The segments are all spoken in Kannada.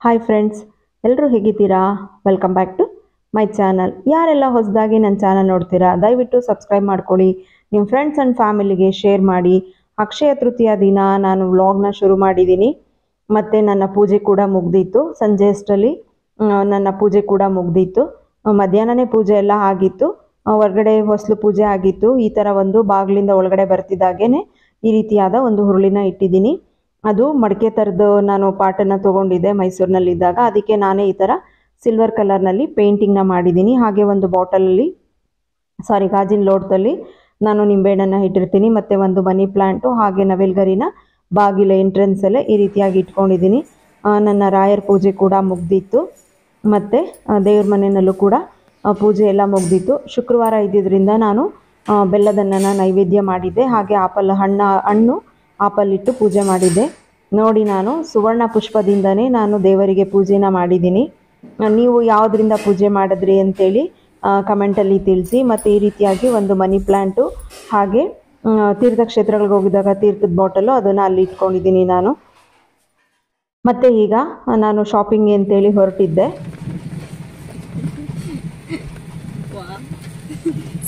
ಹಾಯ್ ಫ್ರೆಂಡ್ಸ್, ಎಲ್ಲರೂ ಹೇಗಿದ್ದೀರಾ? Welcome back to my channel. ಯಾರೆಲ್ಲ ಹೊಸದಾಗಿ ನನ್ನ ಚಾನಲ್ ನೋಡ್ತೀರಾ ದಯವಿಟ್ಟು ಸಬ್ಸ್ಕ್ರೈಬ್ ಮಾಡ್ಕೊಳ್ಳಿ, ನಿಮ್ಮ ಫ್ರೆಂಡ್ಸ್ ಆ್ಯಂಡ್ ಫ್ಯಾಮಿಲಿಗೆ ಶೇರ್ ಮಾಡಿ. ಅಕ್ಷಯ ತೃತೀಯ ದಿನ ನಾನು ವ್ಲಾಗ್ನ ಶುರು ಮಾಡಿದ್ದೀನಿ. ಮತ್ತು ನನ್ನ ಪೂಜೆ ಕೂಡ ಮುಗ್ದಿತ್ತು. ಸಂಜೆ ಅಷ್ಟರಲ್ಲಿ ನನ್ನ ಪೂಜೆ ಕೂಡ ಮುಗ್ದಿತ್ತು. ಮಧ್ಯಾಹ್ನನೇ ಪೂಜೆ ಎಲ್ಲ ಆಗಿತ್ತು. ಹೊರಗಡೆ ಹೊಸಲು ಪೂಜೆ ಆಗಿತ್ತು. ಈ ಥರ ಒಂದು ಬಾಗಿಲಿಂದ ಒಳಗಡೆ ಬರ್ತಿದ್ದಾಗೇ ಈ ರೀತಿಯಾದ ಒಂದು ಹುರುಳಿನ ಇಟ್ಟಿದ್ದೀನಿ. ಅದು ಮಡಿಕೆ ಥರದ್ದು ನಾನು ಪಾಟನ್ನು ತೊಗೊಂಡಿದ್ದೆ ಮೈಸೂರಿನಲ್ಲಿದ್ದಾಗ. ಅದಕ್ಕೆ ನಾನೇ ಈ ಥರ ಸಿಲ್ವರ್ ಕಲರ್ನಲ್ಲಿ ಪೇಂಟಿಂಗ್ನ ಮಾಡಿದ್ದೀನಿ. ಹಾಗೆ ಒಂದು ಬಾಟಲಲ್ಲಿ ಗಾಜಿನ ಲೋಟದಲ್ಲಿ ನಾನು ನಿಂಬೆಹಣ್ಣನ್ನು ಇಟ್ಟಿರ್ತೀನಿ. ಮತ್ತು ಒಂದು ಮನಿ ಪ್ಲ್ಯಾಂಟು ಹಾಗೆ ನವಿಲ್ಗರಿನ ಬಾಗಿಲ ಎಂಟ್ರೆನ್ಸಲ್ಲೇ ಈ ರೀತಿಯಾಗಿ ಇಟ್ಕೊಂಡಿದ್ದೀನಿ. ನನ್ನ ರಾಯರ ಪೂಜೆ ಕೂಡ ಮುಗ್ದಿತ್ತು. ಮತ್ತು ದೇವ್ರ ಮನೆಯಲ್ಲೂ ಕೂಡ ಪೂಜೆ ಎಲ್ಲ ಮುಗ್ದಿತ್ತು. ಶುಕ್ರವಾರ ಇದ್ದಿದ್ದರಿಂದ ನಾನು ಬೆಲ್ಲದನ್ನ ನೈವೇದ್ಯ ಮಾಡಿದ್ದೆ. ಹಾಗೆ ಹಣ್ಣು ಆಪಲ್ ಇಟ್ಟು ಪೂಜೆ ಮಾಡಿದ್ದೆ. ನೋಡಿ, ನಾನು ಸುವರ್ಣ ಪುಷ್ಪದಿಂದನೇ ನಾನು ದೇವರಿಗೆ ಪೂಜೆನ ಮಾಡಿದ್ದೀನಿ. ನೀವು ಯಾವುದರಿಂದ ಪೂಜೆ ಮಾಡಿದ್ರಿ ಅಂತೇಳಿ ಕಮೆಂಟಲ್ಲಿ ತಿಳಿಸಿ. ಮತ್ತು ಈ ರೀತಿಯಾಗಿ ಒಂದು ಮನಿ ಪ್ಲ್ಯಾಂಟು ಹಾಗೆ ತೀರ್ಥಕ್ಷೇತ್ರಗಳಿಗೆ ಹೋಗಿದ್ದಾಗ ತೀರ್ಥದ ಬಾಟಲು ಅದನ್ನು ಅಲ್ಲಿ ಇಟ್ಕೊಂಡಿದ್ದೀನಿ ನಾನು. ಮತ್ತು ಈಗ ನಾನು ಶಾಪಿಂಗ್ ಅಂತೇಳಿ ಹೊರಟಿದ್ದೆ.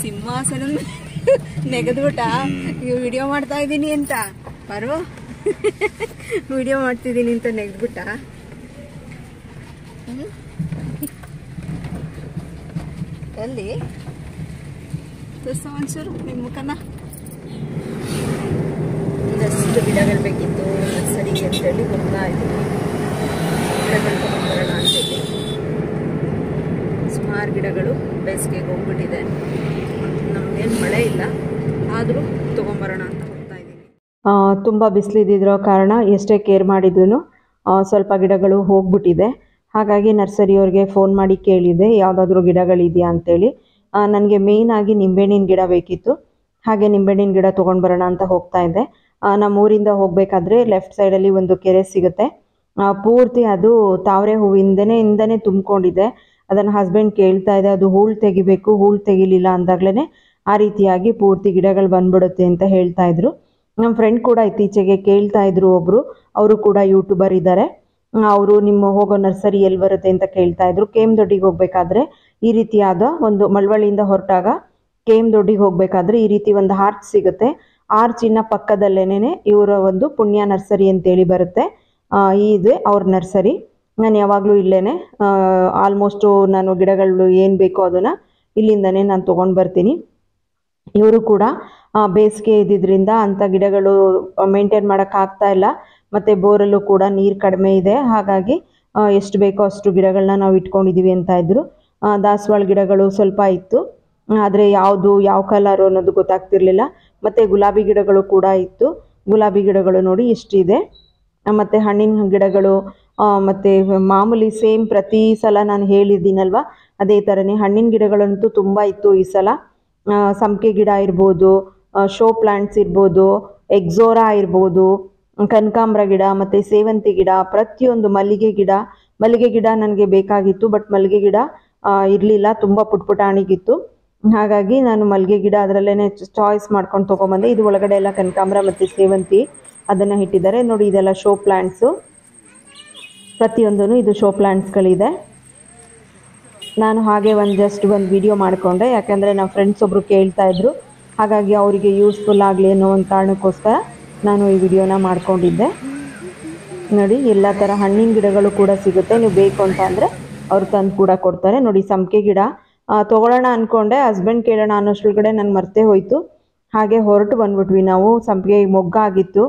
ಸಿಂಹಾಸನ ನೆಗೆದ್ಬಿಟ್ಟ ವಿಡಿಯೋ ಮಾಡ್ತಾ ಇದ್ದೀನಿ ಅಂತ ಬರುವ ವಿಡಿಯೋ ಮಾಡ್ತಿದ್ದೀನಿ ಅಂತ ನೆಗೆದ್ಬಿಟ್ಟ. ಎಲ್ಲಿ ತೋರಿಸೋ ಒಂಚೂರು ನಿಮ್ಮ ಮುಖನ. ಇನ್ನಷ್ಟು ಗಿಡಗಳು ಬೇಕಿತ್ತು ನರ್ಸರಿಗೆ ಅಂತೇಳಿ ಬರ್ತಾ ಇದ್ದೀನಿ. ಗಿಡಗಳು ತಗೊಂಡ್ಬರೋಣ ಅಂತೇಳಿ ಸುಮಾರು ಗಿಡಗಳು ಬೇಸಿಗೆಗೆ ಹೋಗ್ಬಿಟ್ಟಿದೆ. ನಮಗೇನು ಮಳೆ ಇಲ್ಲ, ಆದರೂ ತೊಗೊಂಬರೋಣ ಅಂತ ಹೋಗ್ತಾ ಇದ್ದೀನಿ. ತುಂಬ ಬಿಸಿಲಿದ್ದಿರೋ ಕಾರಣ ಎಷ್ಟೇ ಕೇರ್ ಮಾಡಿದ್ರೂ ಸ್ವಲ್ಪ ಗಿಡಗಳು ಹೋಗ್ಬಿಟ್ಟಿದೆ. ಹಾಗಾಗಿ ನರ್ಸರಿಯವ್ರಿಗೆ ಫೋನ್ ಮಾಡಿ ಕೇಳಿದೆ ಯಾವುದಾದ್ರೂ ಗಿಡಗಳಿದೆಯಾ ಅಂತೇಳಿ. ನನಗೆ ಮೇಯ್ನಾಗಿ ನಿಂಬೆಹಣ್ಣಿನ ಗಿಡ ಬೇಕಿತ್ತು. ಹಾಗೆ ನಿಂಬೆಹಣ್ಣಿನ ಗಿಡ ತೊಗೊಂಡ್ಬರೋಣ ಅಂತ ಹೋಗ್ತಾ ಇದ್ದೆ. ನಮ್ಮ ಊರಿಂದ ಹೋಗಬೇಕಾದ್ರೆ ಲೆಫ್ಟ್ ಸೈಡಲ್ಲಿ ಒಂದು ಕೆರೆ ಸಿಗುತ್ತೆ. ಪೂರ್ತಿ ಅದು ತಾವರೆ ಹೂವಿಂದನೇ ತುಂಬಿಕೊಂಡಿದೆ. ಅದನ್ನು ಹಸ್ಬೆಂಡ್ ಕೇಳ್ತಾ ಇದೆ, ಅದು ಹೂಳು ತೆಗಿಬೇಕು, ಹೂಳು ತೆಗಿಲಿಲ್ಲ ಅಂದಾಗಲೇ ಆ ರೀತಿಯಾಗಿ ಪೂರ್ತಿ ಗಿಡಗಳು ಬಂದ್ಬಿಡುತ್ತೆ ಅಂತ ಹೇಳ್ತಾ ಇದ್ರು. ನಮ್ಮ ಫ್ರೆಂಡ್ ಕೂಡ ಇತ್ತೀಚೆಗೆ ಕೇಳ್ತಾ ಇದ್ರು, ಒಬ್ಬರು ಅವರು ಕೂಡ ಯೂಟ್ಯೂಬರ್ ಇದ್ದಾರೆ. ಅವರು ನಿಮ್ಮ ಹೋಗೋ ನರ್ಸರಿ ಎಲ್ಲಿ ಬರುತ್ತೆ ಅಂತ ಕೇಳ್ತಾ ಇದ್ರು. KM ದೊಡ್ಡಿಗೆ ಹೋಗಬೇಕಾದ್ರೆ ಈ ರೀತಿಯಾದ ಒಂದು ಮಳವಳ್ಳಿಯಿಂದ ಹೊರಟಾಗ KM ದೊಡ್ಡಿಗೆ ಹೋಗಬೇಕಾದ್ರೆ ಈ ರೀತಿ ಒಂದು ಆರ್ಚ್ ಸಿಗುತ್ತೆ. ಆರ್ಚಿನ ಪಕ್ಕದಲ್ಲೇನೆ ಇವರ ಒಂದು ಪುಣ್ಯ ನರ್ಸರಿ ಅಂತೇಳಿ ಬರುತ್ತೆ. ಇದೆ ಅವ್ರ ನರ್ಸರಿ. ನಾನು ಯಾವಾಗಲೂ ಇಲ್ಲೇ ಆಲ್ಮೋಸ್ಟು ನಾನು ಗಿಡಗಳು ಏನು ಬೇಕೋ ಅದನ್ನು ಇಲ್ಲಿಂದನೇ ನಾನು ತೊಗೊಂಡು ಬರ್ತೀನಿ. ಇವರು ಕೂಡ ಬೇಸಿಗೆ ಇದ್ದಿದ್ದರಿಂದ ಅಂಥ ಗಿಡಗಳು ಮೇಂಟೈನ್ ಮಾಡೋಕ್ಕಾಗ್ತಾ ಇಲ್ಲ. ಮತ್ತು ಬೋರಲ್ಲೂ ಕೂಡ ನೀರು ಕಡಿಮೆ ಇದೆ. ಹಾಗಾಗಿ ಎಷ್ಟು ಬೇಕೋ ಅಷ್ಟು ಗಿಡಗಳನ್ನ ನಾವು ಇಟ್ಕೊಂಡಿದ್ದೀವಿ ಅಂತ ಇದ್ದರು. ದಾಸವಾಳ ಗಿಡಗಳು ಸ್ವಲ್ಪ ಇತ್ತು, ಆದರೆ ಯಾವ ಕಲರು ಅನ್ನೋದು ಗೊತ್ತಾಗ್ತಿರ್ಲಿಲ್ಲ. ಮತ್ತು ಗುಲಾಬಿ ಗಿಡಗಳು ಕೂಡ ಇತ್ತು. ಗುಲಾಬಿ ಗಿಡಗಳು ನೋಡಿ ಇಷ್ಟಿದೆ. ಮತ್ತು ಹಣ್ಣಿನ ಗಿಡಗಳು ಮತ್ತು ಮಾಮೂಲಿ ಸೇಮ್ ಪ್ರತಿ ಸಲ ನಾನು ಹೇಳಿದ್ದೀನಲ್ವ ಅದೇ ಥರನೇ ಹಣ್ಣಿನ ಗಿಡಗಳಂತೂ ತುಂಬ ಇತ್ತು ಈ ಸಲ. ಸಂಪಿಗೆ ಗಿಡ ಇರ್ಬೋದು, ಶೋ ಪ್ಲ್ಯಾಂಟ್ಸ್ ಇರ್ಬೋದು, ಎಕ್ಸೋರಾ ಇರ್ಬೋದು, ಕನಕಾಂಬರ ಗಿಡ ಮತ್ತು ಸೇವಂತಿ ಗಿಡ, ಪ್ರತಿಯೊಂದು ಮಲ್ಲಿಗೆ ಗಿಡ ನನಗೆ ಬೇಕಾಗಿತ್ತು. ಬಟ್ ಮಲ್ಲಿಗೆ ಗಿಡ ಇರಲಿಲ್ಲ, ತುಂಬ ಪುಟ್ಪುಟಾಣಿಗಿತ್ತು. ಹಾಗಾಗಿ ನಾನು ಮಲ್ಲಿಗೆ ಗಿಡ ಅದರಲ್ಲೇ ಚಾಯ್ಸ್ ಮಾಡ್ಕೊಂಡು ತೊಗೊಂಬಂದೆ. ಇದು ಒಳಗಡೆ ಎಲ್ಲ ಕನಕಾಂಬರ ಮತ್ತು ಸೇವಂತಿ ಅದನ್ನು ಇಟ್ಟಿದ್ದಾರೆ ನೋಡಿ. ಇದೆಲ್ಲ ಶೋ ಪ್ಲ್ಯಾಂಟ್ಸು, ಪ್ರತಿಯೊಂದೂ ಇದು ಶೋ ಪ್ಲ್ಯಾಂಟ್ಸ್ಗಳಿದೆ. ನಾನು ಹಾಗೆ ಜಸ್ಟ್ ಒಂದು ವಿಡಿಯೋ ಮಾಡಿಕೊಂಡೆ, ಯಾಕೆಂದರೆ ನಮ್ಮ ಫ್ರೆಂಡ್ಸ್ ಒಬ್ಬರು ಕೇಳ್ತಾ ಇದ್ರು. ಹಾಗಾಗಿ ಅವರಿಗೆ ಯೂಸ್ಫುಲ್ ಆಗಲಿ ಅನ್ನೋ ಒಂದು ಕಾರಣಕ್ಕೋಸ್ಕರ ನಾನು ಈ ವಿಡಿಯೋನ ಮಾಡ್ಕೊಂಡಿದ್ದೆ. ನೋಡಿ, ಎಲ್ಲ ಥರ ಹಣ್ಣಿನ ಗಿಡಗಳು ಕೂಡ ಸಿಗುತ್ತೆ. ನೀವು ಬೇಕು ಅಂತ ಅಂದರೆ ಅವರು ತಂದು ಕೂಡ ಕೊಡ್ತಾರೆ. ನೋಡಿ, ಸಂಪಿಗೆ ಗಿಡ ತೊಗೊಳ್ಳೋಣ ಅಂದ್ಕೊಂಡೆ, ಹಸ್ಬೆಂಡ್ ಕೇಳೋಣ ಅನ್ನೋಷ್ಟೊಳಗಡೆ ನಾನು ಮರ್ತೇ ಹೋಯಿತು. ಹಾಗೆ ಹೊರಟು ಬಂದ್ಬಿಟ್ವಿ ನಾವು. ಸಂಪಿಗೆ ಮೊಗ್ಗಾಗಿತ್ತು,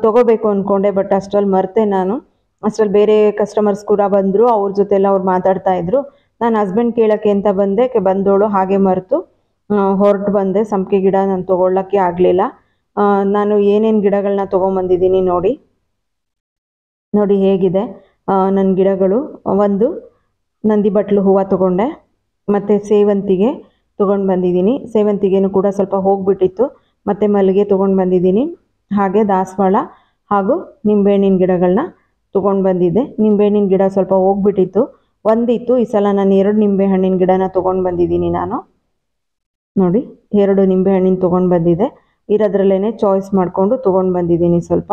ತೊಗೋಬೇಕು ಅಂದ್ಕೊಂಡೆ, ಬಟ್ ಅಷ್ಟರಲ್ಲಿ ಮರ್ತೆ ನಾನು. ಅಷ್ಟರಲ್ಲಿ ಬೇರೆ ಕಸ್ಟಮರ್ಸ್ ಕೂಡ ಬಂದರು, ಅವ್ರ ಜೊತೆಲ್ಲ ಅವ್ರು ಮಾತಾಡ್ತಾ ಇದ್ರು. ನಾನು ಹಸ್ಬೆಂಡ್ ಕೇಳೋಕ್ಕೆ ಅಂತ ಬಂದೋಳು ಹಾಗೆ ಮರೆತು ಹೊರಟು ಬಂದೆ. ಸಂಪಿಗೆ ಗಿಡ ನಾನು ತೊಗೊಳ್ಳೋಕ್ಕೆ ಆಗಲಿಲ್ಲ. ನಾನು ಏನೇನು ಗಿಡಗಳನ್ನ ತೊಗೊಂಬಂದಿದ್ದೀನಿ ನೋಡಿ ಹೇಗಿದೆ ನನ್ನ ಗಿಡಗಳು. ಒಂದು ನಂದಿ ಬಟ್ಲು ಹೂವು ತೊಗೊಂಡೆ, ಮತ್ತು ಸೇವಂತಿಗೆ ತೊಗೊಂಡು ಬಂದಿದ್ದೀನಿ. ಸೇವಂತಿಗೆನೂ ಕೂಡ ಸ್ವಲ್ಪ ಹೋಗಿಬಿಟ್ಟಿತ್ತು. ಮತ್ತು ಮಲ್ಲಿಗೆ ತೊಗೊಂಡು ಬಂದಿದ್ದೀನಿ. ಹಾಗೆ ದಾಸವಾಳ ಹಾಗೂ ನಿಂಬೆಹಣ್ಣಿನ ಗಿಡಗಳನ್ನ ತೊಗೊಂಡು ಬಂದಿದ್ದೆ. ನಿಂಬೆಹಣ್ಣಿನ ಗಿಡ ಸ್ವಲ್ಪ ಹೋಗ್ಬಿಟ್ಟಿತ್ತು, ಒಂದಿತ್ತು. ಈ ಸಲ ನಾನು 2 ನಿಂಬೆಹಣ್ಣಿನ ಗಿಡನ ತೊಗೊಂಡು ಬಂದಿದ್ದೀನಿ. ನಾನು ನೋಡಿ 2 ನಿಂಬೆಹಣ್ಣಿನ ತೊಗೊಂಡು ಬಂದಿದ್ದೆ. ಇರೋದ್ರಲ್ಲೇ ಚಾಯ್ಸ್ ಮಾಡಿಕೊಂಡು ತೊಗೊಂಡು ಬಂದಿದ್ದೀನಿ ಸ್ವಲ್ಪ.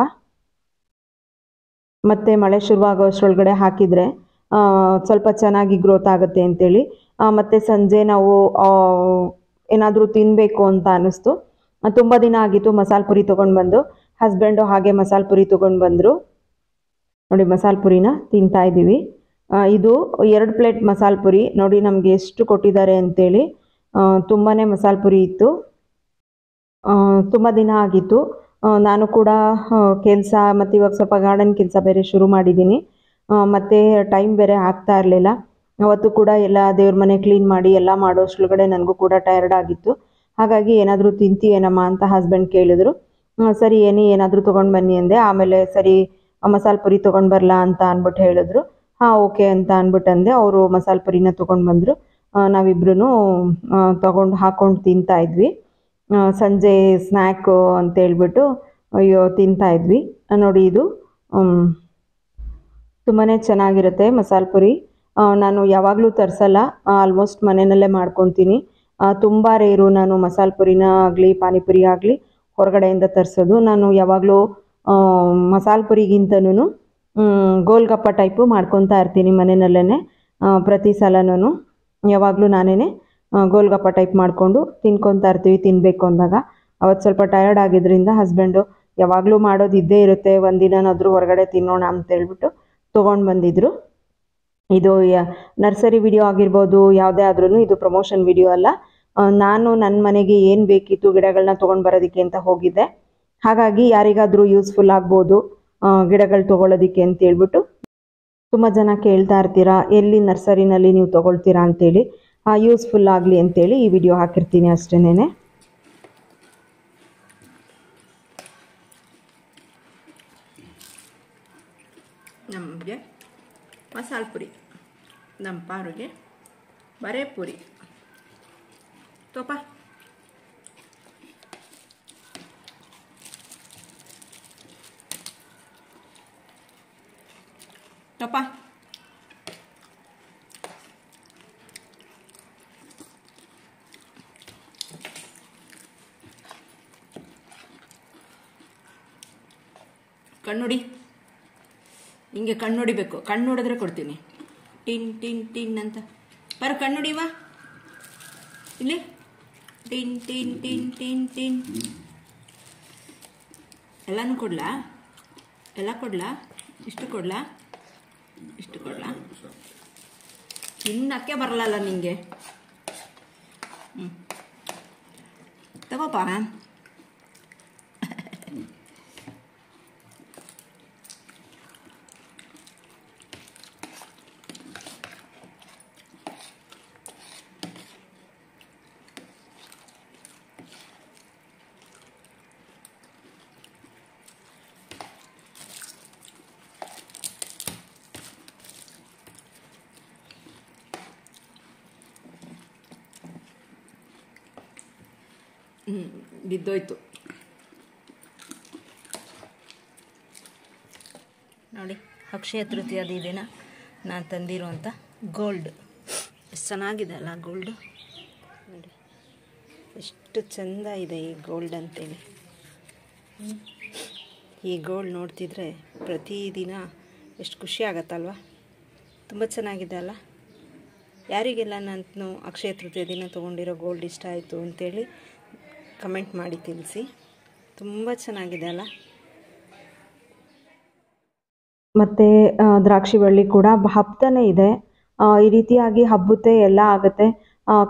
ಮತ್ತು ಮಳೆ ಶುರುವಾಗೋ ಅಷ್ಟರೊಳಗಡೆ ಹಾಕಿದರೆ ಸ್ವಲ್ಪ ಚೆನ್ನಾಗಿ ಗ್ರೋತ್ ಆಗುತ್ತೆ ಅಂತೇಳಿ. ಮತ್ತು ಸಂಜೆ ನಾವು ಏನಾದರೂ ತಿನ್ನಬೇಕು ಅಂತ ಅನ್ನಿಸ್ತು. ತುಂಬ ದಿನ ಆಗಿತ್ತು ಮಸಾಲೆ ಪುರಿ ತೊಗೊಂಡು ಬಂದು. ಹಸ್ಬೆಂಡು ಹಾಗೆ ಮಸಾಲೆ ಪುರಿ ತೊಗೊಂಡು ಬಂದರು. ನೋಡಿ ಮಸಾಲೆ ಪುರಿನ ತಿಂತಾ ಇದ್ದೀವಿ. ಇದು 2 ಪ್ಲೇಟ್ ಮಸಾಲೆ ಪುರಿ. ನೋಡಿ ನಮಗೆ ಎಷ್ಟು ಕೊಟ್ಟಿದ್ದಾರೆ ಅಂತೇಳಿ. ತುಂಬಾ ಮಸಾಲೆ ಪುರಿ ಇತ್ತು. ತುಂಬ ದಿನ ಆಗಿತ್ತು. ನಾನು ಕೂಡ ಕೆಲಸ ಮತ್ತು ಇವಾಗ ಸ್ವಲ್ಪ ಗಾರ್ಡನ್ ಕೆಲಸ ಬೇರೆ ಶುರು ಮಾಡಿದ್ದೀನಿ. ಮತ್ತು ಟೈಮ್ ಬೇರೆ ಆಗ್ತಾ ಇರಲಿಲ್ಲ. ಅವತ್ತು ಕೂಡ ಎಲ್ಲ ದೇವ್ರ ಮನೆ ಕ್ಲೀನ್ ಮಾಡಿ ಎಲ್ಲ ಮಾಡೋಷ್ಟ್ರೊಳಗಡೆ ನನಗೂ ಕೂಡ ಟಯರ್ಡ್ ಆಗಿತ್ತು. ಹಾಗಾಗಿ ಏನಾದರೂ ತಿಂತೀಯೇನಮ್ಮ ಅಂತ ಹಸ್ಬೆಂಡ್ ಕೇಳಿದ್ರು. ಸರಿ ಏನಾದರೂ ತೊಗೊಂಡು ಬನ್ನಿ ಅಂದೆ. ಆಮೇಲೆ ಸರಿ ಮಸಾಲೆ ಪುರಿ ತೊಗೊಂಡು ಬರಲಾ ಅಂತ ಅಂದ್ಬಿಟ್ಟು ಹೇಳಿದ್ರು. ಹಾಂ ಓಕೆ ಅಂತ ಅಂದ್ಬಿಟ್ಟು ಅಂದೆ. ಅವರು ಮಸಾಲೆ ಪುರಿನ ತೊಗೊಂಡು ಬಂದರು. ನಾವಿಬ್ರೂ ಹಾಕ್ಕೊಂಡು ತಿಂತಾ ಇದ್ವಿ. ಸಂಜೆ ಸ್ನ್ಯಾಕು ಅಂತೇಳ್ಬಿಟ್ಟು ತಿಂತಾ ಇದ್ವಿ. ನೋಡಿ ಇದು ತುಂಬಾ ಚೆನ್ನಾಗಿರುತ್ತೆ ಮಸಾಲೆ ಪುರಿ. ನಾನು ಯಾವಾಗಲೂ ತರಿಸಲ್ಲ, ಆಲ್ಮೋಸ್ಟ್ ಮನೆಯಲ್ಲೇ ಮಾಡ್ಕೊತೀನಿ. ತುಂಬ ರೇರು ನಾನು ಮಸಾಲೆ ಪುರಿನ ಆಗಲಿ ಪಾನಿಪುರಿ ಆಗಲಿ ಹೊರಗಡೆಯಿಂದ ತರಿಸೋದು. ನಾನು ಯಾವಾಗಲೂ ಮಸಾಲೆ ಪುರಿಗಿಂತನೂ ಗೋಲ್ಗಪ್ಪ ಟೈಪು ಮಾಡ್ಕೊತಾ ಇರ್ತೀನಿ ಮನೆಯಲ್ಲೇ. ಪ್ರತಿ ಸಲನೂ ಯಾವಾಗಲೂ ನಾನೇ ಗೋಲ್ಗಪ್ಪ ಟೈಪ್ ಮಾಡಿಕೊಂಡು ತಿನ್ಕೊತಾ ಇರ್ತೀವಿ ತಿನ್ನಬೇಕು ಅಂದಾಗ. ಅವತ್ತು ಸ್ವಲ್ಪ ಟಯರ್ಡ್ ಆಗಿದ್ದರಿಂದ ಹಸ್ಬೆಂಡು ಯಾವಾಗಲೂ ಮಾಡೋದು ಇದ್ದೇ ಇರುತ್ತೆ, ಒಂದಿನಾದ್ರೂ ಹೊರಗಡೆ ತಿನ್ನೋಣ ಅಂತೇಳ್ಬಿಟ್ಟು ತೊಗೊಂಡು ಬಂದಿದ್ದರು. ಇದು ನರ್ಸರಿ ವಿಡಿಯೋ ಆಗಿರ್ಬೋದು, ಯಾವುದೇ ಆದ್ರೂ ಇದು ಪ್ರಮೋಷನ್ ವಿಡಿಯೋ ಅಲ್ಲ. ನಾನು ನನ್ನ ಮನೆಗೆ ಏನು ಬೇಕಿತ್ತು ಗಿಡಗಳನ್ನ ತೊಗೊಂಡು ಬರೋದಕ್ಕೆ ಅಂತ ಹೋಗಿದ್ದೆ. ಹಾಗಾಗಿ ಯಾರಿಗಾದರೂ ಯೂಸ್ಫುಲ್ ಆಗ್ಬೋದು ಗಿಡಗಳು ತೊಗೊಳೋದಕ್ಕೆ ಅಂತೇಳ್ಬಿಟ್ಟು. ತುಂಬ ಜನ ಕೇಳ್ತಾ ಇರ್ತೀರಾ ಎಲ್ಲಿ ನರ್ಸರಿನಲ್ಲಿ ನೀವು ತೊಗೊಳ್ತೀರಾ ಅಂತೇಳಿ. ಯೂಸ್ಫುಲ್ ಆಗಲಿ ಅಂತೇಳಿ ಈ ವಿಡಿಯೋ ಹಾಕಿರ್ತೀನಿ ಅಷ್ಟೇನೆ. ನಮಗೆ ಮಸಾಲೆ ಪುರಿ, ನಮ್ಮ ಪಾರುಗೆ ಬರೇ ಪುರಿ ತೋಪ. ತೋಪ ಕಣ್ಣುಡಿ, ಹಿಂಗೆ ಕಣ್ಣು ಹೊಡಿಬೇಕು. ಕಣ್ಣು ಹೊಡೆದ್ರೆ ಕೊಡ್ತೀನಿ. ಟಿನ್ ಟಿನ್ ಟಿನ್ ಅಂತ ಬರ ಕಣ್ಣುಡಿವಾ ಇಲ್ಲಿ. Tin tin tin tin tin. ಎಲ್ಲನೂ ಕೊಡ್ಲಾ? ಎಲ್ಲ ಕೊಡ್ಲಾ? ಇಷ್ಟು ಕೊಡ್ಲಾ? ಇಷ್ಟು ಕೊಡ್ಲಾ? ತಿನ್ನಕ್ಕೆ ಬರಲ್ಲ ನಿಂಗೆ. ತಗೋಪ. ಬಿದ್ದೋಯ್ತು ನೋಡಿ. ಅಕ್ಷಯ ತೃತೀಯದ ದಿನ ನಾನು ತಂದಿರುವಂಥ ಗೋಲ್ಡ್ ಎಷ್ಟು ಚೆನ್ನಾಗಿದೆ ಅಲ್ಲ. ಗೋಲ್ಡು ನೋಡಿ ಎಷ್ಟು ಚೆಂದ ಇದೆ ಈ ಗೋಲ್ಡ್ ಅಂತೇಳಿ. ಈ ಗೋಲ್ಡ್ ನೋಡ್ತಿದ್ರೆ ಪ್ರತಿದಿನ ಎಷ್ಟು ಖುಷಿ ಆಗತ್ತಲ್ವ. ತುಂಬ ಚೆನ್ನಾಗಿದೆ ಅಲ್ಲ. ಯಾರಿಗೆಲ್ಲ ನಾನು ಅಕ್ಷಯ ತೃತೀಯ ದಿನ ತೊಗೊಂಡಿರೋ ಗೋಲ್ಡ್ ಇಷ್ಟ ಆಯಿತು ಅಂತೇಳಿ ಕಮೆಂಟ್ ಮಾಡಿ ತಿಳಿಸಿ. ತುಂಬ ಚೆನ್ನಾಗಿದೆ ಅಲ್ಲ. ಮತ್ತು ದ್ರಾಕ್ಷಿ ಬಳ್ಳಿ ಕೂಡ ಹಬ್ತಾನೆ ಇದೆ. ಈ ರೀತಿಯಾಗಿ ಹಬ್ಬುತ್ತೆ ಎಲ್ಲ ಆಗುತ್ತೆ.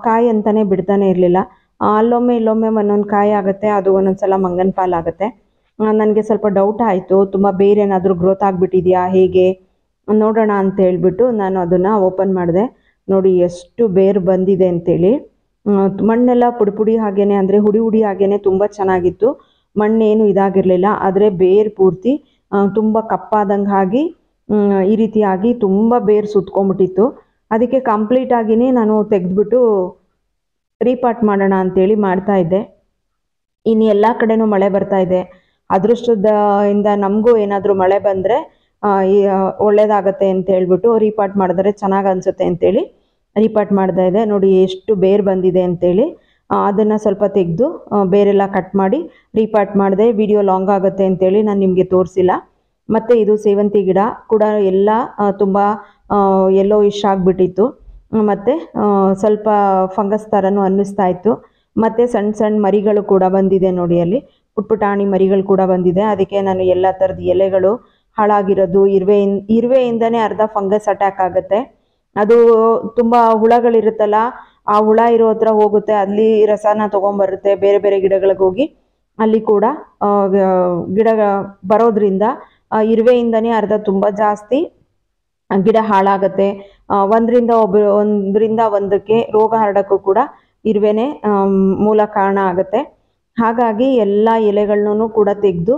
ಕಾಯಿ ಅಂತಲೇ ಬಿಡ್ತಾನೆ ಇರಲಿಲ್ಲ. ಅಲ್ಲೊಮ್ಮೆ ಇಲ್ಲೊಮ್ಮೆ ಒಂದೊಂದು ಕಾಯಿ ಆಗುತ್ತೆ, ಅದು ಒಂದೊಂದು ಸಲ ಮಂಗನ ಪಾಲಾಗುತ್ತೆ. ನನಗೆ ಸ್ವಲ್ಪ ಡೌಟ್ ಆಯಿತು, ತುಂಬ ಬೇರೆ ಏನಾದರೂ ಗ್ರೋತ್ ಆಗಿಬಿಟ್ಟಿದೆಯಾ ಹೇಗೆ ನೋಡೋಣ ಅಂತ ಹೇಳ್ಬಿಟ್ಟು ನಾನು ಅದನ್ನು ಓಪನ್ ಮಾಡಿದೆ. ನೋಡಿ ಎಷ್ಟು ಬೇರು ಬಂದಿದೆ ಅಂತೇಳಿ. ಮಣ್ಣೆಲ್ಲ ಪುಡಿ ಹಾಗೇನೆ, ಅಂದರೆ ಹುಡಿ ಹಾಗೇನೆ ತುಂಬ ಚೆನ್ನಾಗಿತ್ತು. ಮಣ್ಣೇನು ಇದಾಗಿರಲಿಲ್ಲ. ಆದರೆ ಬೇರು ಪೂರ್ತಿ ತುಂಬ ಕಪ್ಪಾದಂಗೆ ಆಗಿ ಈ ರೀತಿಯಾಗಿ ತುಂಬ ಬೇರು ಸುತ್ಕೊಂಡ್ಬಿಟ್ಟಿತ್ತು. ಅದಕ್ಕೆ ಕಂಪ್ಲೀಟಾಗಿಯೇ ನಾನು ತೆಗೆದ್ಬಿಟ್ಟು ರೀಪಾಟ್ ಮಾಡೋಣ ಅಂತೇಳಿ ಮಾಡ್ತಾಯಿದ್ದೆ. ಇನ್ನು ಎಲ್ಲ ಕಡೆನೂ ಮಳೆ ಬರ್ತಾ ಇದೆ. ಅದೃಷ್ಟದಿಂದ ನಮಗೂ ಏನಾದರೂ ಮಳೆ ಬಂದರೆ ಒಳ್ಳೇದಾಗತ್ತೆ ಅಂತ ಹೇಳ್ಬಿಟ್ಟು ರೀಪಾಟ್ ಮಾಡಿದ್ರೆ ಚೆನ್ನಾಗಿ ಅನಿಸುತ್ತೆ ಅಂತೇಳಿ ರೀಪಾಟ್ ಮಾಡ್ತಾ ಇದೆ. ನೋಡಿ ಎಷ್ಟು ಬೇರು ಬಂದಿದೆ ಅಂತೇಳಿ. ಅದನ್ನು ಸ್ವಲ್ಪ ತೆಗೆದು ಬೇರೆಲ್ಲ ಕಟ್ ಮಾಡಿ ರೀಪಾಟ್ ಮಾಡಿದೆ. ವಿಡಿಯೋ ಲಾಂಗ್ ಆಗುತ್ತೆ ಅಂತೇಳಿ ನಾನು ನಿಮಗೆ ತೋರಿಸಿಲ್ಲ. ಮತ್ತು ಇದು ಸೇವಂತಿ ಗಿಡ ಕೂಡ ಎಲ್ಲ ತುಂಬ ಎಲ್ಲೋ ಇಶ್ ಆಗಿಬಿಟ್ಟಿತ್ತು, ಮತ್ತು ಸ್ವಲ್ಪ ಫಂಗಸ್ ಥರನೂ ಅನ್ನಿಸ್ತಾ ಇತ್ತು. ಮತ್ತು ಸಣ್ಣ ಸಣ್ಣ ಮರಿಗಳು ಕೂಡ ಬಂದಿದೆ ನೋಡಿ, ಅಲ್ಲಿ ಪುಟ್ಪುಟಾಣಿ ಮರಿಗಳು ಕೂಡ ಬಂದಿದೆ. ಅದಕ್ಕೆ ನಾನು ಎಲ್ಲ ಥರದ ಎಲೆಗಳು ಹಾಳಾಗಿರೋದು, ಇರುವೆಯಿಂದನೇ ಅರ್ಧ ಫಂಗಸ್ ಅಟ್ಯಾಕ್ ಆಗುತ್ತೆ. ಅದು ತುಂಬ ಹುಳಗಳಿರುತ್ತಲ್ಲ, ಆ ಹುಳ ಇರೋ ಹತ್ರ ಹೋಗುತ್ತೆ, ಅಲ್ಲಿ ರಸನ ತೊಗೊಂಬರುತ್ತೆ, ಬೇರೆ ಬೇರೆ ಗಿಡಗಳಿಗೆ ಹೋಗಿ ಅಲ್ಲಿ ಕೂಡ ಗಿಡ ಬರೋದ್ರಿಂದ ಇರುವೆಯಿಂದನೇ ಅರ್ಧ ತುಂಬ ಜಾಸ್ತಿ ಗಿಡ ಹಾಳಾಗತ್ತೆ. ಒಂದರಿಂದ ಒಂದಕ್ಕೆ ರೋಗ ಹರಡೋಕ್ಕೂ ಕೂಡ ಇರುವೆನೇ ಮೂಲ ಕಾರಣ ಆಗುತ್ತೆ. ಹಾಗಾಗಿ ಎಲ್ಲ ಎಲೆಗಳನ್ನೂ ಕೂಡ ತೆಗೆದು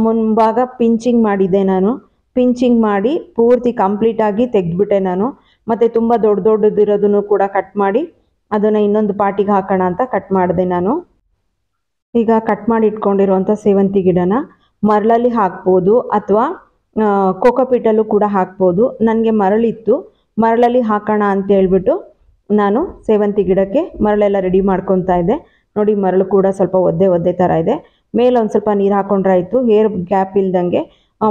ಮುಂಭಾಗ ಪಿಂಚಿಂಗ್ ಮಾಡಿದ್ದೆ ನಾನು. ಪಿಂಚಿಂಗ್ ಮಾಡಿ ಪೂರ್ತಿ ಕಂಪ್ಲೀಟಾಗಿ ತೆಗೆದ್ಬಿಟ್ಟೆ ನಾನು. ಮತ್ತು ತುಂಬ ದೊಡ್ಡದಿರೋದನ್ನು ಕೂಡ ಕಟ್ ಮಾಡಿ ಅದನ್ನು ಇನ್ನೊಂದು ಪಾಟಿಗೆ ಹಾಕೋಣ ಅಂತ ಕಟ್ ಮಾಡಿದೆ ನಾನು. ಈಗ ಕಟ್ ಮಾಡಿ ಇಟ್ಕೊಂಡಿರುವಂಥ ಸೇವಂತಿ ಗಿಡನ ಮರಳಲ್ಲಿ ಹಾಕ್ಬೋದು ಅಥವಾ ಕೋಕೋಪೀಟಲ್ಲೂ ಕೂಡ ಹಾಕ್ಬೋದು. ನನಗೆ ಮರಳಿತ್ತು, ಮರಳಲ್ಲಿ ಹಾಕೋಣ ಅಂತ ಹೇಳ್ಬಿಟ್ಟು ನಾನು ಸೇವಂತಿ ಗಿಡಕ್ಕೆ ಮರಳೆಲ್ಲ ರೆಡಿ ಮಾಡ್ಕೊತಾ ಇದ್ದೆ. ನೋಡಿ, ಮರಳು ಕೂಡ ಸ್ವಲ್ಪ ಒದ್ದೆ ಥರ ಇದೆ. ಮೇಲೆ ಒಂದು ಸ್ವಲ್ಪ ನೀರು ಹಾಕೊಂಡ್ರೆ ಆಯಿತು. ಹೇರ್ ಗ್ಯಾಪ್ ಇಲ್ದಂಗೆ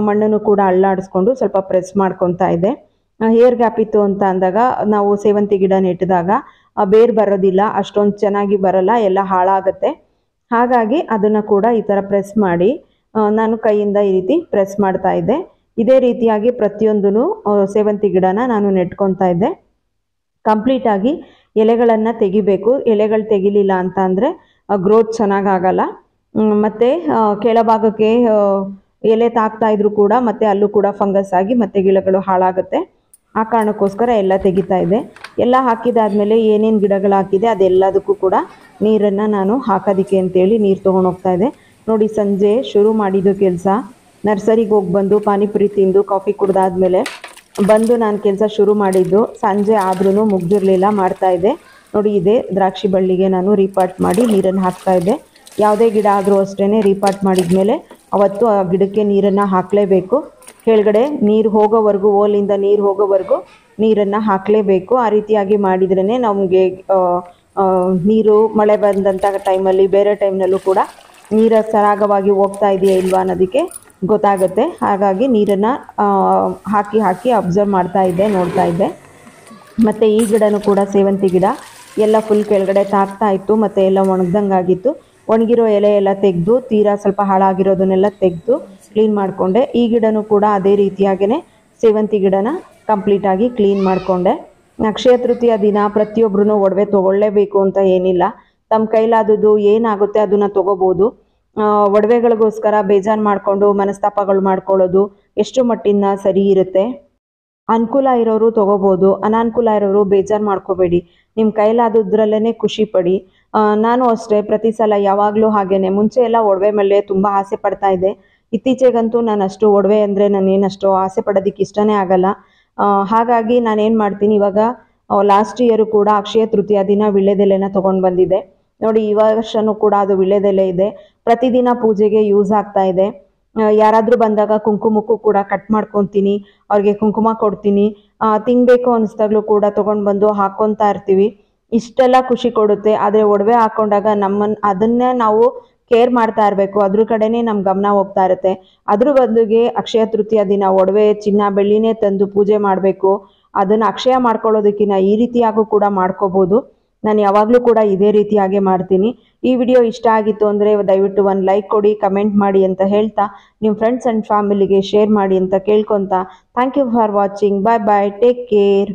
ಮಣ್ಣನ್ನು ಕೂಡ ಅಳ್ಳಾಡಿಸ್ಕೊಂಡು ಸ್ವಲ್ಪ ಪ್ರೆಸ್ ಮಾಡ್ಕೊತಾ ಇದ್ದೆ. ಹೇರ್ ಗ್ಯಾಪ್ ಇತ್ತು ಅಂತ ಅಂದಾಗ ನಾವು ಸೇವಂತಿ ಗಿಡ ನೆಟ್ಟಿದಾಗ ಬೇರು ಬರೋದಿಲ್ಲ, ಅಷ್ಟೊಂದು ಚೆನ್ನಾಗಿ ಬರಲ್ಲ, ಎಲ್ಲ ಹಾಳಾಗುತ್ತೆ. ಹಾಗಾಗಿ ಅದನ್ನು ಕೂಡ ಈ ಥರ ಪ್ರೆಸ್ ಮಾಡಿ ನಾನು ಕೈಯಿಂದ ಈ ರೀತಿ ಪ್ರೆಸ್ ಮಾಡ್ತಾ ಇದ್ದೆ. ಇದೇ ರೀತಿಯಾಗಿ ಪ್ರತಿಯೊಂದೂ ಸೇವಂತಿ ಗಿಡನ ನಾನು ನೆಟ್ಕೊತಾ ಇದ್ದೆ. ಕಂಪ್ಲೀಟಾಗಿ ಎಲೆಗಳನ್ನು ತೆಗಿಬೇಕು. ಎಲೆಗಳು ತೆಗಿಲಿಲ್ಲ ಅಂತ ಅಂದರೆ ಗ್ರೋತ್ ಚೆನ್ನಾಗಾಗಲ್ಲ. ಮತ್ತು ಕೆಳಭಾಗಕ್ಕೆ ಎಲೆ ತಾಕ್ತಾ ಇದ್ರೂ ಕೂಡ ಮತ್ತೆ ಅಲ್ಲೂ ಕೂಡ ಫಂಗಸ್ ಆಗಿ ಮತ್ತೆ ಗಿಡಗಳು ಹಾಳಾಗುತ್ತೆ. ಆ ಕಾರಣಕ್ಕೋಸ್ಕರ ಎಲ್ಲ ತೆಗಿತಾ ಇದ್ದೆ. ಎಲ್ಲ ಹಾಕಿದಾದ್ಮೇಲೆ ಏನೇನು ಗಿಡಗಳು ಹಾಕಿದೆ ಅದೆಲ್ಲದಕ್ಕೂ ಕೂಡ ನೀರನ್ನು ನಾನು ಹಾಕೋದಕ್ಕೆ ಅಂತೇಳಿ ನೀರು ತೊಗೊಂಡು ಹೋಗ್ತಾ ಇದ್ದೆ. ನೋಡಿ, ಸಂಜೆ ಶುರು ಮಾಡಿದ್ದು ಕೆಲಸ. ನರ್ಸರಿಗೆ ಹೋಗಿ ಬಂದು ಪಾನಿಪುರಿ ತಿಂದು ಕಾಫಿ ಕುಡ್ದಾದ್ಮೇಲೆ ಬಂದು ನಾನು ಕೆಲಸ ಶುರು ಮಾಡಿದ್ದು. ಸಂಜೆ ಆದ್ರೂ ಮುಗ್ದಿರಲಿಲ್ಲ, ಮಾಡ್ತಾಯಿದ್ದೆ. ನೋಡಿ, ಇದೇ ದ್ರಾಕ್ಷಿ ಬಳ್ಳಿಗೆ ನಾನು ರೀಪಾಟ್ ಮಾಡಿ ನೀರನ್ನು ಹಾಕ್ತಾಯಿದ್ದೆ. ಯಾವುದೇ ಗಿಡ ಆದರೂ ಅಷ್ಟೇ ರೀಪಾಟ್ ಮಾಡಿದ್ಮೇಲೆ ಅವತ್ತು ಆ ಗಿಡಕ್ಕೆ ನೀರನ್ನು ಹಾಕಲೇಬೇಕು. ಕೆಳಗಡೆ ನೀರು ಹೋಗೋವರೆಗೂ, ಓಲಿಂದ ನೀರು ಹೋಗೋವರೆಗೂ ನೀರನ್ನು ಹಾಕಲೇಬೇಕು. ಆ ರೀತಿಯಾಗಿ ಮಾಡಿದ್ರೇ ನಮಗೆ ನೀರು ಮಳೆ ಬಂದಂಥ ಟೈಮಲ್ಲಿ ಬೇರೆ ಟೈಮ್ನಲ್ಲೂ ಕೂಡ ನೀರು ಸರಾಗವಾಗಿ ಹೋಗ್ತಾ ಇದೆಯಾ ಇಲ್ವಾ ಅನ್ನೋದಕ್ಕೆ ಗೊತ್ತಾಗುತ್ತೆ. ಹಾಗಾಗಿ ನೀರನ್ನು ಹಾಕಿ ಅಬ್ಸರ್ವ್ ಮಾಡ್ತಾ ಇದ್ದೆ, ನೋಡ್ತಾ ಇದ್ದೆ. ಮತ್ತು ಈ ಗಿಡನೂ ಕೂಡ ಸೇವಂತಿ ಗಿಡ ಎಲ್ಲ ಫುಲ್ ಕೆಳಗಡೆ ತಾಗ್ತಾ ಇತ್ತು, ಮತ್ತು ಎಲ್ಲ ಒಣಗ್ದಂಗಾಗಿತ್ತು. ಒಣಗಿರೋ ಎಲೆ ಎಲ್ಲ ತೆಗೆದು ತೀರಾ ಸ್ವಲ್ಪ ಹಾಳಾಗಿರೋದನ್ನೆಲ್ಲ ತೆಗೆದು ಕ್ಲೀನ್ ಮಾಡಿಕೊಂಡೆ. ಈ ಗಿಡನೂ ಕೂಡ ಅದೇ ರೀತಿಯಾಗೇ ಸೇವಂತಿ ಗಿಡನ ಕಂಪ್ಲೀಟಾಗಿ ಕ್ಲೀನ್ ಮಾಡಿಕೊಂಡೆ. ಅಕ್ಷಯ ತೃತೀಯ ದಿನ ಪ್ರತಿಯೊಬ್ಬರೂ ಒಡವೆ ತೊಗೊಳ್ಳೇಬೇಕು ಅಂತ ಏನಿಲ್ಲ. ತಮ್ಮ ಕೈಲಾದದ್ದು ಏನಾಗುತ್ತೆ ಅದನ್ನು ತೊಗೋಬೋದು. ಒಡವೆಗಳಿಗೋಸ್ಕರ ಬೇಜಾರು ಮಾಡಿಕೊಂಡು ಮನಸ್ತಾಪಗಳು ಮಾಡ್ಕೊಳ್ಳೋದು ಎಷ್ಟು ಮಟ್ಟಿನ ಸರಿ ಇರುತ್ತೆ. ಅನುಕೂಲ ಇರೋರು ತೊಗೋಬೋದು, ಅನಾನುಕೂಲ ಇರೋರು ಬೇಜಾರು ಮಾಡ್ಕೋಬೇಡಿ. ನಿಮ್ಮ ಕೈಲಾದದ್ರಲ್ಲೇ ಖುಷಿ ಪಡಿ. ನಾನು ಅಷ್ಟೇ ಪ್ರತಿ ಸಲ ಯಾವಾಗಲೂ ಹಾಗೇನೆ. ಮುಂಚೆ ಎಲ್ಲ ಒಡವೆ ಮೇಲೆ ತುಂಬ ಆಸೆ ಪಡ್ತಾ ಇದ್ದೆ. ಇತ್ತೀಚೆಗಂತೂ ನಾನು ಅಷ್ಟು ಒಡವೆ ಅಂದರೆ ನಾನೇನಷ್ಟು ಆಸೆ ಪಡೋದಕ್ಕೆ ಇಷ್ಟನೇ ಆಗಲ್ಲ. ಹಾಗಾಗಿ ನಾನೇನು ಮಾಡ್ತೀನಿ, ಇವಾಗ ಲಾಸ್ಟ್ ಇಯರು ಕೂಡ ಅಕ್ಷಯ ತೃತೀಯ ದಿನ ವೀಳ್ಯದೆಲೆನ ತೊಗೊಂಡು ಬಂದಿದ್ದೆ. ನೋಡಿ, ಈ ವರ್ಷನೂ ಕೂಡ ಅದು ವೀಳ್ಯದೆಲೆ ಇದೆ. ಪ್ರತಿದಿನ ಪೂಜೆಗೆ ಯೂಸ್ ಆಗ್ತಾ ಇದೆ. ಯಾರಾದರೂ ಬಂದಾಗ ಕುಂಕುಮಕ್ಕೂ ಕೂಡ ಕಟ್ ಮಾಡ್ಕೊತೀನಿ, ಅವ್ರಿಗೆ ಕುಂಕುಮ ಕೊಡ್ತೀನಿ. ತಿನ್ನಬೇಕು ಅನಿಸ್ದಾಗಲೂ ಕೂಡ ತೊಗೊಂಡು ಬಂದು ಹಾಕ್ಕೊತಾ ಇರ್ತೀವಿ. ಇಷ್ಟೆಲ್ಲ ಖುಷಿ ಕೊಡುತ್ತೆ. ಆದರೆ ಒಡವೆ ಹಾಕ್ಕೊಂಡಾಗ ಅದನ್ನೇ ನಾವು ಕೇರ್ ಮಾಡ್ತಾ ಇರಬೇಕು. ಅದ್ರ ಕಡೆನೇ ನಮ್ಮ ಗಮನ ಹೋಗ್ತಾ ಇರುತ್ತೆ. ಅದ್ರ ಬದಲಿಗೆ ಅಕ್ಷಯ ತೃತೀಯ ದಿನ ಒಡವೆ ಚಿನ್ನ ಬೆಳ್ಳಿನೇ ತಂದು ಪೂಜೆ ಮಾಡಬೇಕು. ಅದನ್ನು ಅಕ್ಷಯ ಮಾಡ್ಕೊಳ್ಳೋದಕ್ಕಿಂತ ಈ ರೀತಿಯಾಗೂ ಕೂಡ ಮಾಡ್ಕೋಬೋದು. ನಾನು ಯಾವಾಗಲೂ ಕೂಡ ಇದೇ ರೀತಿಯಾಗೆ ಮಾಡ್ತೀನಿ. ಈ ವಿಡಿಯೋ ಇಷ್ಟ ಆಗಿತ್ತು ಅಂದರೆ ದಯವಿಟ್ಟು ಒಂದು ಲೈಕ್ ಕೊಡಿ, ಕಮೆಂಟ್ ಮಾಡಿ ಅಂತ ಹೇಳ್ತಾ ನಿಮ್ಮ ಫ್ರೆಂಡ್ಸ್ ಆ್ಯಂಡ್ ಫ್ಯಾಮಿಲಿಗೆ ಶೇರ್ ಮಾಡಿ ಅಂತ ಕೇಳ್ಕೊತಾ thank you for watching. Bye bye, take care.